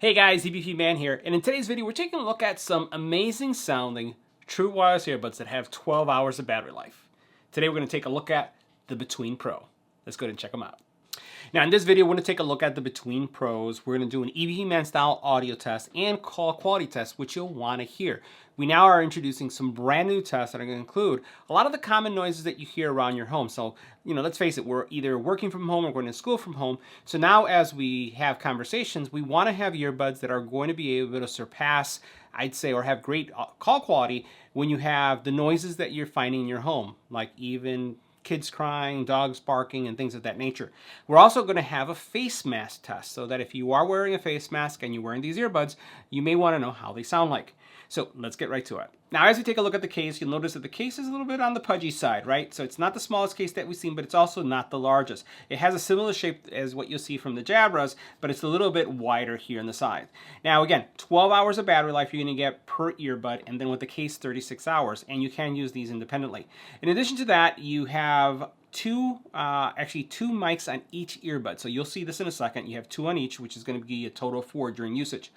Hey guys, EBPMAN here, and in today's video we're taking a look at some amazing sounding true wireless earbuds that have 12 hours of battery life. Today we're going to take a look at the Between Pro. Let's go ahead and check them out. Now in this video we're going to take a look at the Between Pros. We're going to do an EBPMAN style audio test and call quality test, which you'll want to hear. We now are introducing some brand new tests that are going to include a lot of the common noises that you hear around your home. So, let's face it, we're either working from home or going to school from home. So now as we have conversations, we want to have earbuds that are going to be able to surpass, I'd say, or have great call quality when you have the noises that you're finding in your home, like even kids crying, dogs barking, and things of that nature. We're also going to have a face mask test so that if you are wearing a face mask and you're wearing these earbuds, you may want to know how they sound like. So let's get right to it. Now, as we take a look at the case, you'll notice that the case is a little bit on the pudgy side, right? So it's not the smallest case that we've seen, but it's also not the largest. It has a similar shape as what you'll see from the Jabras, but it's a little bit wider here on the side. Now, again, 12 hours of battery life you're going to get per earbud, and then with the case, 36 hours, and you can use these independently. In addition to that, you have two mics on each earbud. So you'll see this in a second. You have two on each, which is going to be a total of 4 during usage.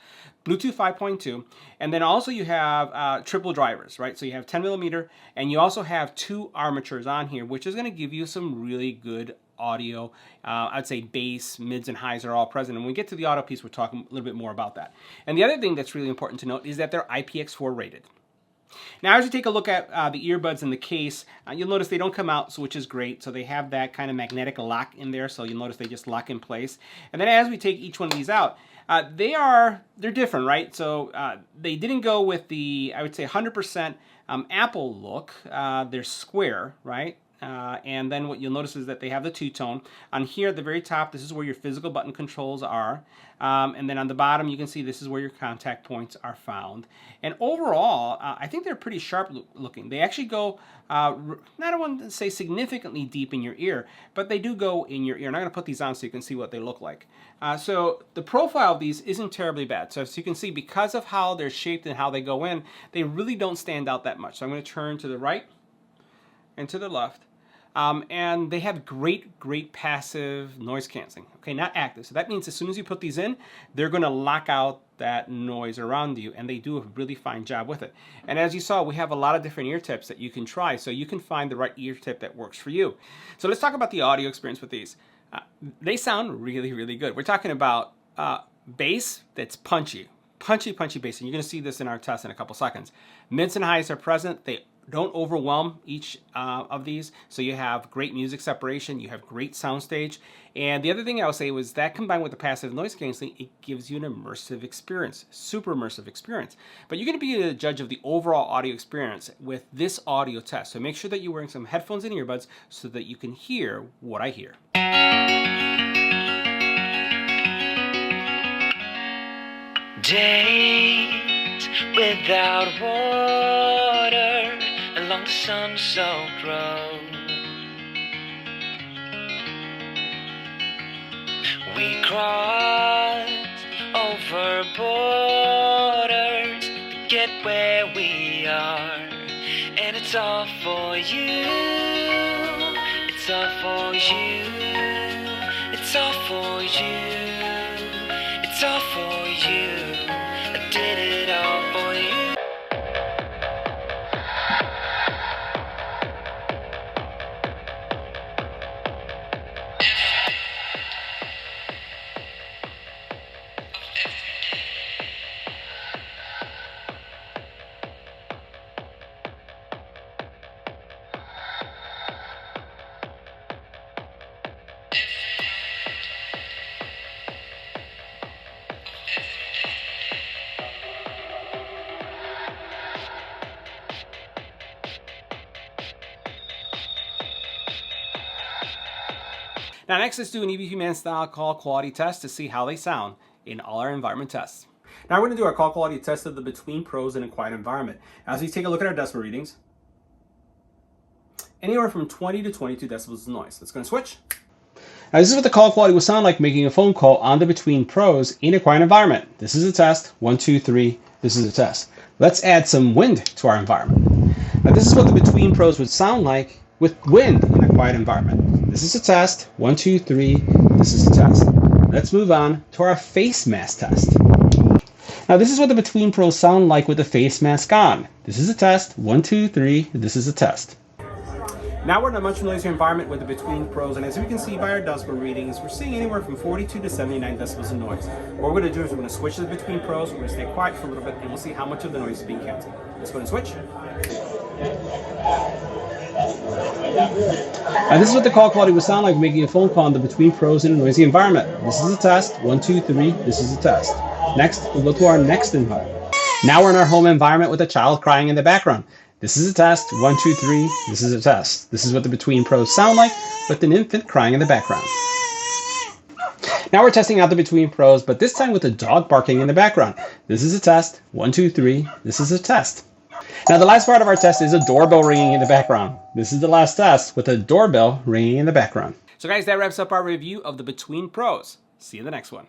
Bluetooth 5.2, and then also you have triple drivers, right? So you have 10 millimeter, and you also have 2 armatures on here, which is going to give you some really good audio. I'd say bass, mids, and highs are all present. And when we get to the audio piece, we're talking a little bit more about that. And the other thing that's really important to note is that they're IPX4 rated. Now, as you take a look at the earbuds in the case, you'll notice they don't come out, which is great. So they have that kind of magnetic lock in there. So you'll notice they just lock in place. And then as we take each one of these out, they're different, right? So they didn't go with the, I would say, 100% Apple look. They're square, right? And then what you'll notice is that they have the two-tone. On here at the very top, this is where your physical button controls are. And then on the bottom, you can see this is where your contact points are found. And overall, I think they're pretty sharp looking. They actually go, not I want to say significantly deep in your ear, but they do go in your ear. And I'm going to put these on so you can see what they look like. So the profile of these isn't terribly bad. So as you can see, because of how they're shaped and how they go in, they really don't stand out that much. So I'm going to turn to the right and to the left. And they have great passive noise canceling. Okay, not active. So that means as soon as you put these in, they're going to lock out that noise around you, and they do a really fine job with it. And as you saw, we have a lot of different ear tips that you can try, so you can find the right ear tip that works for you. So let's talk about the audio experience with these. They sound really good. We're talking about bass that's punchy bass, and you're going to see this in our test in a couple seconds. Mids and highs are present. They don't overwhelm each of these, so you have great music separation, you have great soundstage, and the other thing I would say was that combined with the passive noise canceling, it gives you an immersive experience, super immersive experience. But you're going to be the judge of the overall audio experience with this audio test, so make sure that you're wearing some headphones and earbuds so that you can hear what I hear. Days without water along the sun-soaked road, we crossed over borders to get where we are, and it's all for you, it's all for you, it's all for you, it's all for you. I did it all for you. Now next, let's do an EBPMAN style call quality test to see how they sound in all our environment tests. Now we're going to do our call quality test of the Between Pros in a quiet environment. As we take a look at our decibel readings, anywhere from 20 to 22 decibels of noise. Let's go and switch. Now this is what the call quality will sound like making a phone call on the Between Pros in a quiet environment. This is a test. 1, 2, 3. This is a test. Let's add some wind to our environment. Now this is what the Between Pros would sound like with wind in a quiet environment. This is a test. 1, 2, 3. This is a test. Let's move on to our face mask test. Now this is what the Between Pros sound like with the face mask on. This is a test. 1, 2, 3. This is a test. Now we're in a much noisier environment with the Between Pros, and as we can see by our decibel readings, we're seeing anywhere from 42 to 79 decibels of noise. What we're going to do is we're going to switch to the Between Pros, we're going to stay quiet for a little bit, and we'll see how much of the noise is being canceled. Let's go and switch. Now this is what the call quality would sound like making a phone call on the Between Pros in a noisy environment. This is a test. 1, 2, 3. This is a test. Next, we'll go to our next environment. Now we're in our home environment with a child crying in the background. This is a test. 1, 2, 3. This is a test. This is what the Between Pros sound like with an infant crying in the background. Now we're testing out the Between Pros, but this time with a dog barking in the background. This is a test. 1, 2, 3. This is a test. Now the last part of our test is a doorbell ringing in the background. This is the last test with a doorbell ringing in the background. So guys, that wraps up our review of the Between Pros. See you in the next one.